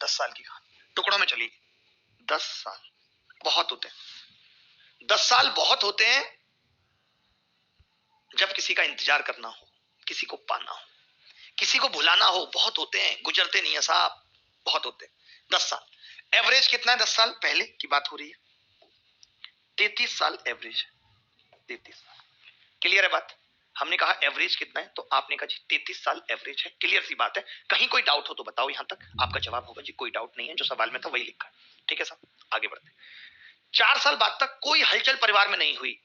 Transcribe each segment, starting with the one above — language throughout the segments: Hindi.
10 साल की कहानी टुकड़ों में चली गई। 10 साल बहुत होते हैं। 10 साल बहुत होते हैं जब किसी का इंतजार करना हो, किसी को पाना हो, किसी को भुलाना हो। बहुत होते हैं, गुजरते नहीं है साहब, बहुत होते हैं। 10 साल एवरेज कितना है? 10 साल पहले की बात हो रही है। 33 साल एवरेज है। 33 साल क्लियर है बात? हमने कहा एवरेज कितना है, तो आपने कहा जी 33 साल एवरेज है। क्लियर सी बात है। कहीं कोई डाउट हो तो बताओ। यहां तक आपका जवाब होगा जी कोई डाउट नहीं है, जो सवाल में था वही लिखा है। ठीक है साहब, आगे बढ़ते। 4 साल बाद तक कोई हलचल परिवार में नहीं हुई,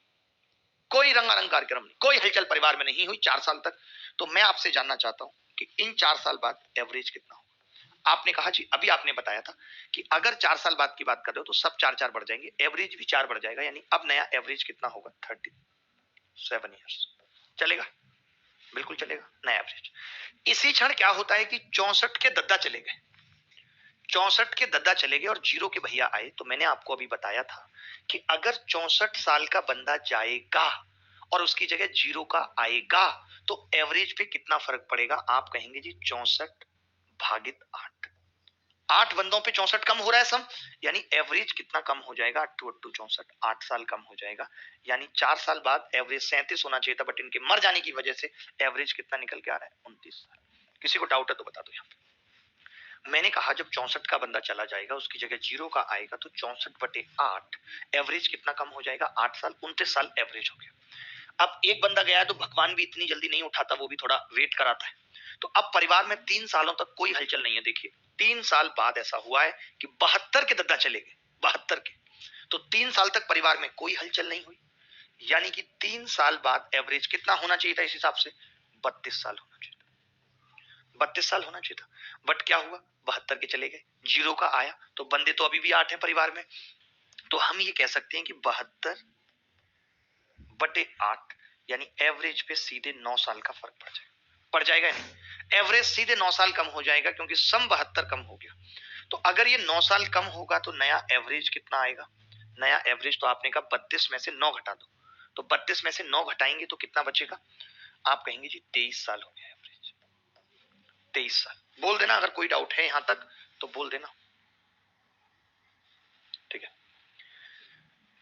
कोई रंगारंग कार्यक्रम नहीं, कोई हलचल परिवार में नहीं हुई 4 साल तक। तो मैं आपसे जानना चाहता हूं कि इन 4 साल बाद एवरेज कितना होगा? आपने कहा जी, अभी आपने बताया था कि अगर 4 साल बाद की बात कर रहे हो तो सब 4-4 बढ़ जाएंगे, एवरेज भी 4 बढ़ जाएगा, यानी अब नया एवरेज कितना होगा? 37 ईयर्स। चलेगा? बिल्कुल चलेगा, नया एवरेज। इसी क्षण क्या होता है कि 64 के दद्दा चले गए। 64 के दद्दा चले गए और जीरो के भैया आए। तो मैंने आपको अभी बताया था कि अगर 64 साल का बंदा जाएगा और उसकी जगह जीरो का आएगा तो एवरेज पे कितना फर्क पड़ेगा? आप कहेंगे जी 64 भागित 8। 8 बंदों पे 64 कम हो रहा है सम, यानी एवरेज कितना कम हो जाएगा? 8 8 64, 8 साल कम हो जाएगा। यानी 4 साल बाद एवरेज 37 होना चाहिए था, बट इनके मर जाने की वजह से एवरेज कितना निकल के आ रहा है? 29 साल। किसी को डाउट है तो बता दो। यहाँ पे मैंने कहा जब 64 का बंदा चला जाएगा उसकी जगह जीरो का आएगा तो 64/8 एवरेज कितना कम हो जाएगा? 8 साल, 29 साल एवरेज हो गया। अब एक बंदा गया है तो भगवान भी इतनी जल्दी नहीं उठाता, वो भी थोड़ा वेट कराता है। तो अब परिवार में 3 सालों तक कोई हलचल नहीं है। देखिए 3 साल बाद ऐसा हुआ है कि 72 के दद्दा चले गए, 72 के। तो 3 साल तक परिवार में कोई हलचल नहीं हुई, यानी कि 3 साल बाद एवरेज कितना होना चाहिए था इस हिसाब से? 32 साल होना चाहिए था। 32 साल होना चाहिए था, बट क्या हुआ? 72 के चले गए, जीरो का आया, तो बंदे तो अभी भी 8 हैं परिवार में। तो हम ये कह सकते हैं कि 72/8 यानी एवरेज पे सीधे 9 साल का फर्क पड़ जाएगा नहीं, एवरेज सीधे 9 साल कम हो जाएगा क्योंकि सम 72 कम हो गया। तो अगर ये 9 साल कम होगा तो नया एवरेज कितना आएगा? नया एवरेज तो आपने कहा 32 में से 9 घटा दो, तो 32 में से 9 घटाएंगे तो कितना बचेगा? आप कहेंगे जी 23 साल हो गया एवरेज। 23 साल बोल देना, अगर कोई डाउट है यहां तक तो बोल देना। ठीक है,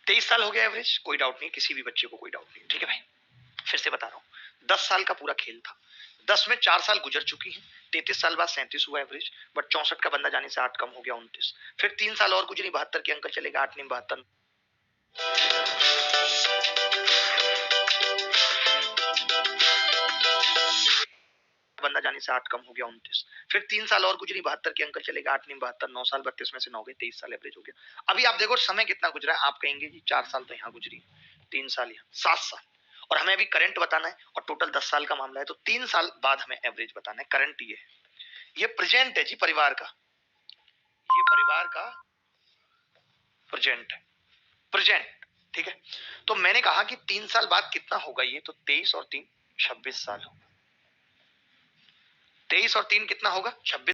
23 साल हो गया एवरेज, कोई डाउट नहीं, किसी भी बच्चे को कोई डाउट नहीं। ठीक है भाई, फिर से बता रहा हूं, 10 साल का पूरा खेल था। 10 में 4 साल गुजर चुकी हैं, 33 साल बाद 37 हुआ एवरेज, बट 64 का बंदा जाने से 8 कम हो गया 29। फिर 3 साल और गुजरी, 72 के अंकल चलेगा, 8 नहीं 72। बंदा जाने से 8 कम हो गया 29। फिर 3 साल और गुजरी, 72 के अंकल चलेगा, 8 नहीं 72, 9 साल, 32 में से 9 गए, 23 साल एवरेज हो गया। अभी आप देखो समय कितना गुजरा है, आप कहेंगे जी 4 साल तो यहाँ गुजरी, 3 साल यहाँ, 7 साल। और हमें अभी करंट बताना है और टोटल 10 साल का मामला है, तो 3 साल बाद हमें एवरेज बताना है। करंट ये प्रेजेंट है जी परिवार का, ये परिवार का प्रेजेंट है, प्रेजेंट। ठीक है, तो मैंने कहा कि 3 साल बाद कितना होगा ये, तो 23 और 3 26 साल होगा। 23 और 3 कितना होगा? 26।